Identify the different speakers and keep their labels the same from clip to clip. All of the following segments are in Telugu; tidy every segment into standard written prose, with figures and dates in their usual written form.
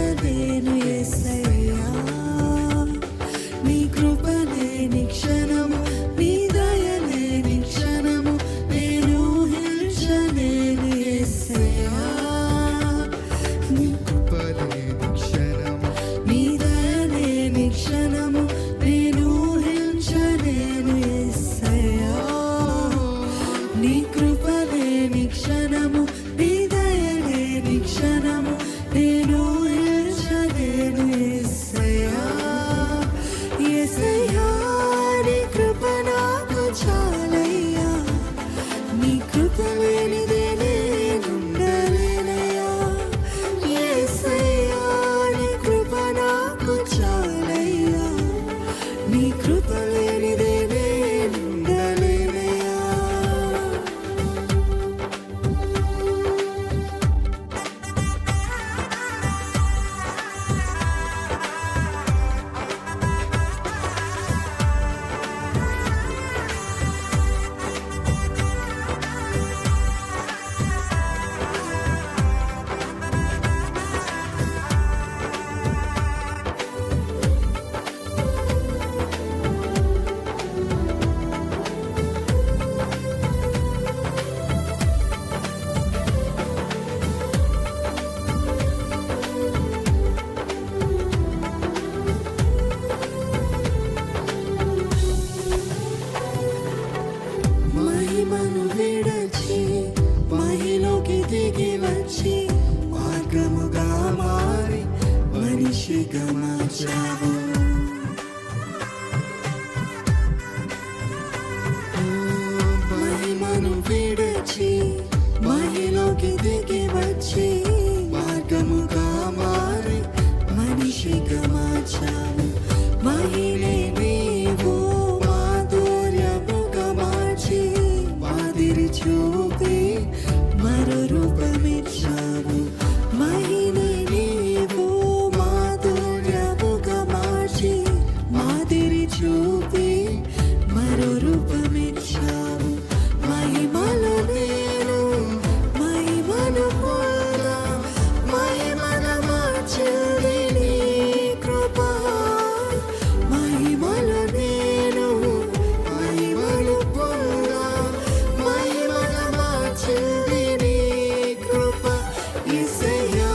Speaker 1: ఉండలేను యేసయ్యా, నీ కృప లేని క్షణము, నీ దయ లేని క్షణము నేను ఊహించలేను యేసయ్యా, నీ కృప లేని క్షణము, నీ దయ లేని క్షణము నేను ఊహించలేను యేసయ్యా, నీ కృప లేని క్షణము, నీ దయ లేని క్షణము నేను ఊహించలేను యేసయ్యా, యేసయ్యా నీ కృప నాకు చాలయ్యా, నీ కృప లేనిదే నేనుండలేనయ్యా, యేసయ్యా నీ కృప నాకు చాలయ్యా, నీ కృప లేనిదే నేనుండలేనయ్యా. మహిమను విడచి మహిలోకి దిగి వచ్చి మార్గముగా మారి మనిషిగా మార్చావు, మహిమను విడచి మహిలోకి దిగి వచ్చి మార్గముగా మారి మనిషిగా మార్చావు, మహిళే నీవు మాధుర్యముగా మార్చి మాదిరి చూపి మరో రూపమిచ్చావు, మహిళే నీవు మాధుర్యముగా మార్చి మాదిరి చూపి మరో రూపమిచ్చావు, మహిమలో నేను మహిమను పొందా, మహిమన మార్చింది నీ కృప, మహిమలో నేను మహిమను పొందా, మహిమన మార్చింది నీ కృప, యేసయ్యా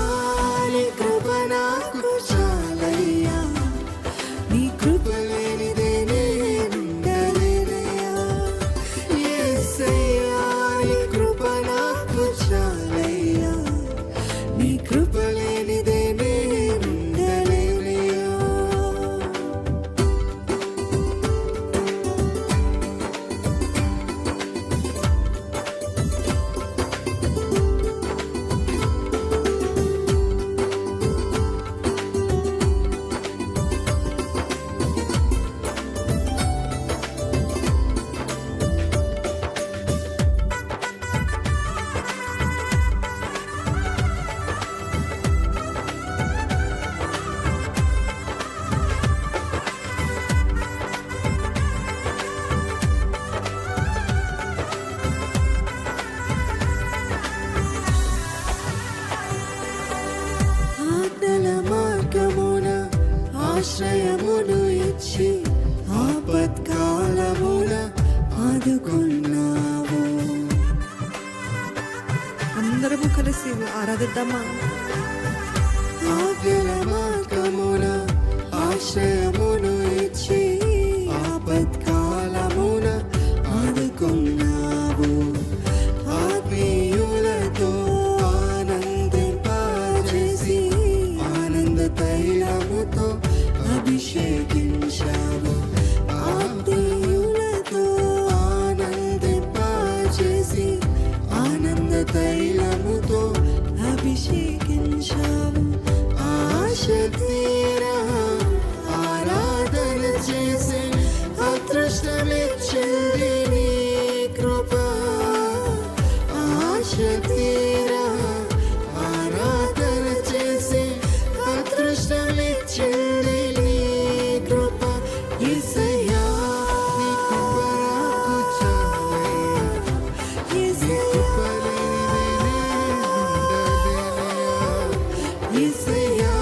Speaker 1: నీ కృప నాకు చాలయ్యా, నీ కృప లేనిదే నేనుండలేనయ్యా, యేసయ్యా నీ కృప నాకు చాలయ్యా, నీ కృప లేనిదే నేనుండలేనయ్యా. ఆజ్ఞల మార్గమున ఆశ్రయమును ఇచ్చి ఆపత్కాలమున ఆదుకున్నావు. అందరము కలిసి ఆరాధిద్దామా? ఆజ్ఞల మార్గమున ఆశ్రయమును ఇచ్చి ఆపత్కాలమున ఆదుకున్నావు, ఆత్మీయులతో ఆనందింపజేసి ఆనంద తైలముతో అభిషేకించావు, ఆత్మీయులతో ఆనందింపజేసి ఆనంద తైలముతో అభిషేకించావు, ఆశ తీరా ఆరాధన చేసే అదృష్టమిచ్చింది నీ కృప, ఆశ తీరా ఆరాధన చేసే అదృష్టమిచ్చింది నీ కృప, యేసయ్యా నీ కృప నాకు చాలయ్యా, యేసయ్యా నీ కృప లేనిదే నేనుండలేనయ్యా, యేసయ్యా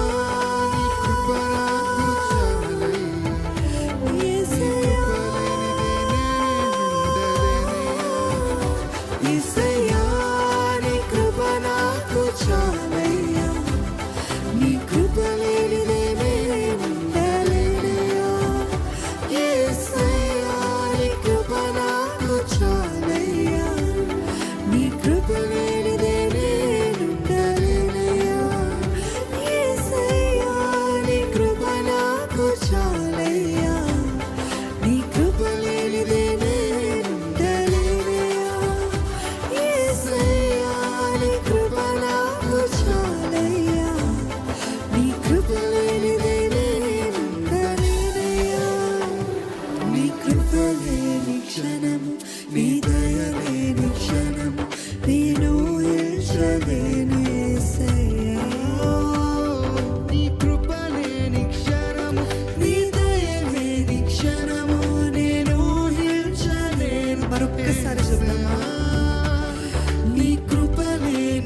Speaker 1: క్షణము నీ దయ లేని క్షణము